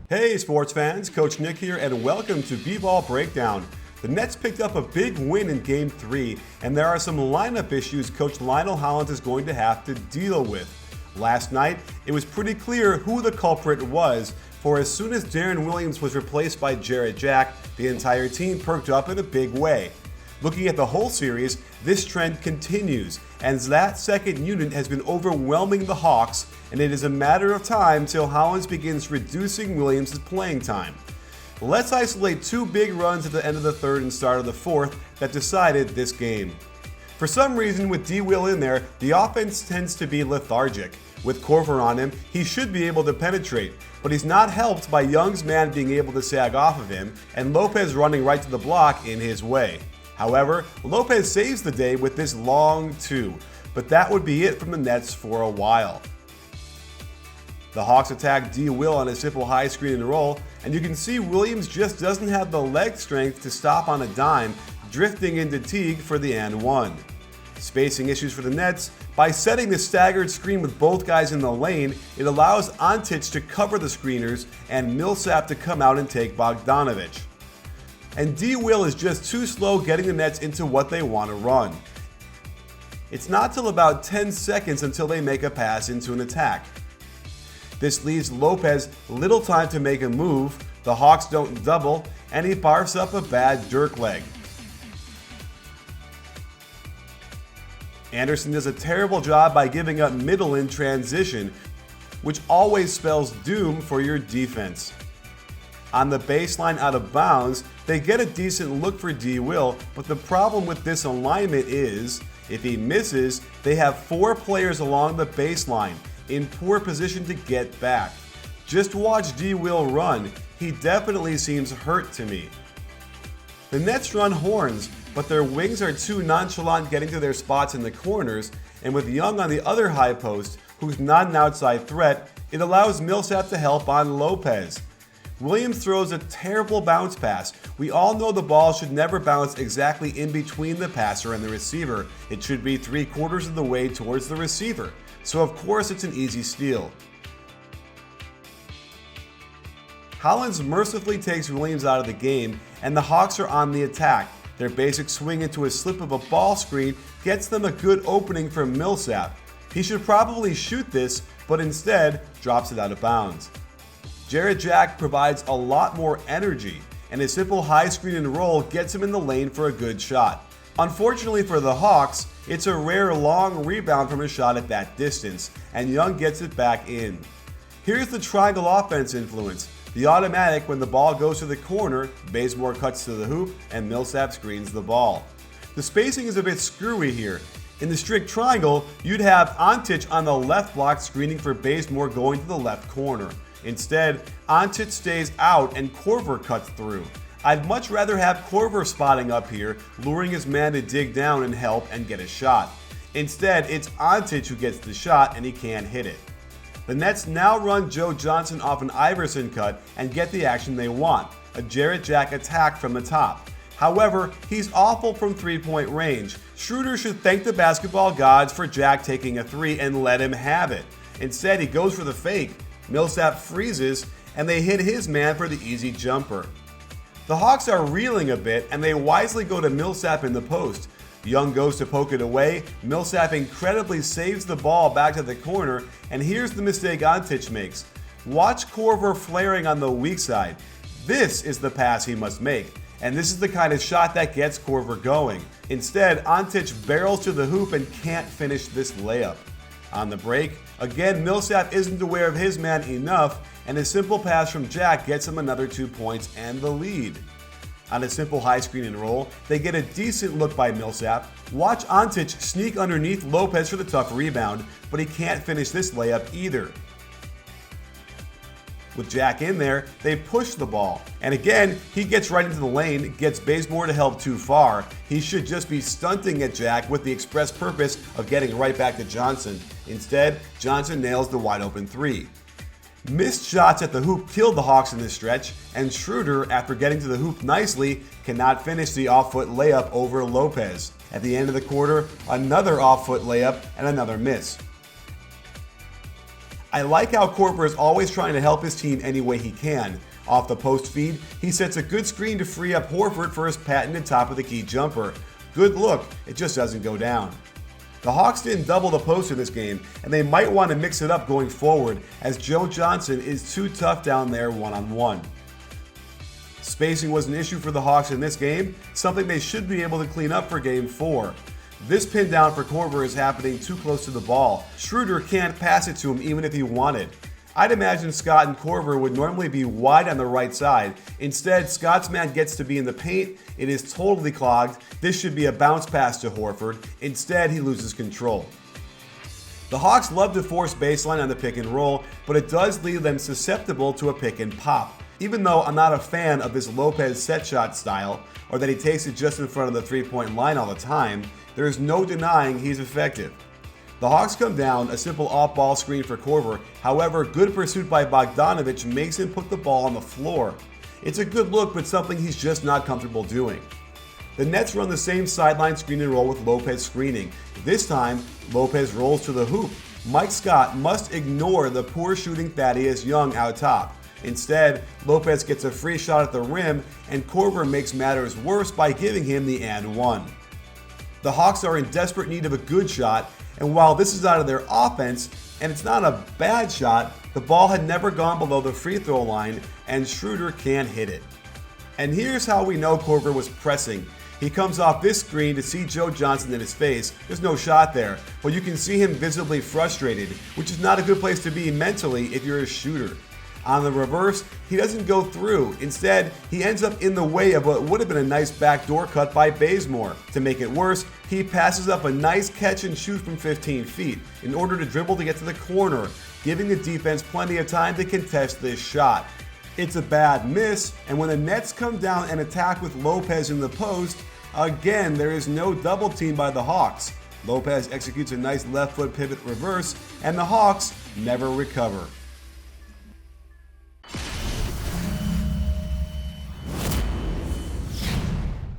Hey sports fans, Coach Nick here and welcome to BBallBreakdown. The Nets picked up a big win in Game 3 and there are some lineup issues Coach Lionel Hollins is going to have to deal with. Last night, it was pretty clear who the culprit was, for as soon as Deron Williams was replaced by Jarrett Jack, the entire team perked up in a big way. Looking at the whole series, this trend continues, and that second unit has been overwhelming the Hawks, and it is a matter of time till Hollins begins reducing Williams' playing time. Let's isolate two big runs at the end of the third and start of the fourth that decided this game. For some reason, with D-Will in there, the offense tends to be lethargic. With Korver on him, he should be able to penetrate, but he's not helped by Young's man being able to sag off of him, and Lopez running right to the block in his way. However, Lopez saves the day with this long two, but that would be it from the Nets for a while. The Hawks attack D-Will on a simple high screen and roll, and you can see Williams just doesn't have the leg strength to stop on a dime, drifting into Teague for the and one. Spacing issues for the Nets. By setting the staggered screen with both guys in the lane, it allows Antic to cover the screeners and Millsap to come out and take Bogdanovic. And D-Will is just too slow getting the Nets into what they want to run. It's not till about 10 seconds until they make a pass into an attack. This leaves Lopez little time to make a move, the Hawks don't double, and he barfs up a bad Dirk leg. Anderson does a terrible job by giving up middle in transition, which always spells doom for your defense. On the baseline out of bounds, they get a decent look for D-Will, but the problem with this alignment is, if he misses, they have four players along the baseline, in poor position to get back. Just watch D-Will run, he definitely seems hurt to me. The Nets run horns, but their wings are too nonchalant getting to their spots in the corners, and with Young on the other high post, who's not an outside threat, it allows Millsap to help on Lopez. Williams throws a terrible bounce pass. We all know the ball should never bounce exactly in between the passer and the receiver. It should be 3/4 of the way towards the receiver. So of course it's an easy steal. Hollins mercifully takes Williams out of the game, and the Hawks are on the attack. Their basic swing into a slip of a ball screen gets them a good opening for Millsap. He should probably shoot this, but instead drops it out of bounds. Jarrett Jack provides a lot more energy, and a simple high screen and roll gets him in the lane for a good shot. Unfortunately for the Hawks, it's a rare long rebound from a shot at that distance, and Young gets it back in. Here's the triangle offense influence. The automatic when the ball goes to the corner, Bazemore cuts to the hoop, and Millsap screens the ball. The spacing is a bit screwy here. In the strict triangle, you'd have Antic on the left block screening for Bazemore going to the left corner. Instead, Antic stays out and Korver cuts through. I'd much rather have Korver spotting up here, luring his man to dig down and help and get a shot. Instead, it's Antic who gets the shot and he can't hit it. The Nets now run Joe Johnson off an Iverson cut and get the action they want, a Jarrett Jack attack from the top. However, he's awful from three-point range. Schroeder should thank the basketball gods for Jack taking a three and let him have it. Instead, he goes for the fake. Millsap freezes, and they hit his man for the easy jumper. The Hawks are reeling a bit, and they wisely go to Millsap in the post. Young goes to poke it away, Millsap incredibly saves the ball back to the corner, and here's the mistake Antic makes. Watch Korver flaring on the weak side. This is the pass he must make, and this is the kind of shot that gets Korver going. Instead, Antic barrels to the hoop and can't finish this layup. On the break, again Millsap isn't aware of his man enough, and a simple pass from Jack gets him another 2 points and the lead. On a simple high screen and roll, they get a decent look by Millsap. Watch Antic sneak underneath Lopez for the tough rebound, but he can't finish this layup either. With Jack in there, they push the ball. And again, he gets right into the lane, gets Bazemore to help too far. He should just be stunting at Jack with the express purpose of getting right back to Johnson. Instead, Johnson nails the wide open three. Missed shots at the hoop killed the Hawks in this stretch, and Schroeder, after getting to the hoop nicely, cannot finish the off-foot layup over Lopez. At the end of the quarter, another off-foot layup and another miss. I like how Korver is always trying to help his team any way he can. Off the post feed, he sets a good screen to free up Horford for his patented top of the key jumper. Good look, it just doesn't go down. The Hawks didn't double the post in this game, and they might want to mix it up going forward, as Joe Johnson is too tough down there one-on-one. Spacing was an issue for the Hawks in this game, something they should be able to clean up for Game 4. This pin down for Korver is happening too close to the ball. Schroeder can't pass it to him even if he wanted. I'd imagine Scott and Korver would normally be wide on the right side. Instead, Scott's man gets to be in the paint. It is totally clogged. This should be a bounce pass to Horford. Instead, he loses control. The Hawks love to force baseline on the pick and roll, but it does leave them susceptible to a pick and pop. Even though I'm not a fan of this Lopez set shot style, or that he takes it just in front of the three-point line all the time, there is no denying he's effective. The Hawks come down, a simple off-ball screen for Korver. However, good pursuit by Bogdanovic makes him put the ball on the floor. It's a good look, but something he's just not comfortable doing. The Nets run the same sideline screen and roll with Lopez screening. This time, Lopez rolls to the hoop. Mike Scott must ignore the poor shooting Thaddeus Young out top. Instead, Lopez gets a free shot at the rim, and Korver makes matters worse by giving him the and one. The Hawks are in desperate need of a good shot, and while this is out of their offense, and it's not a bad shot, the ball had never gone below the free throw line, and Schroeder can't hit it. And here's how we know Korver was pressing. He comes off this screen to see Joe Johnson in his face. There's no shot there, but you can see him visibly frustrated, which is not a good place to be mentally if you're a shooter. On the reverse, he doesn't go through. Instead, he ends up in the way of what would have been a nice backdoor cut by Bazemore. To make it worse, he passes up a nice catch and shoot from 15 feet in order to dribble to get to the corner, giving the defense plenty of time to contest this shot. It's a bad miss, and when the Nets come down and attack with Lopez in the post, again, there is no double team by the Hawks. Lopez executes a nice left foot pivot reverse, and the Hawks never recover.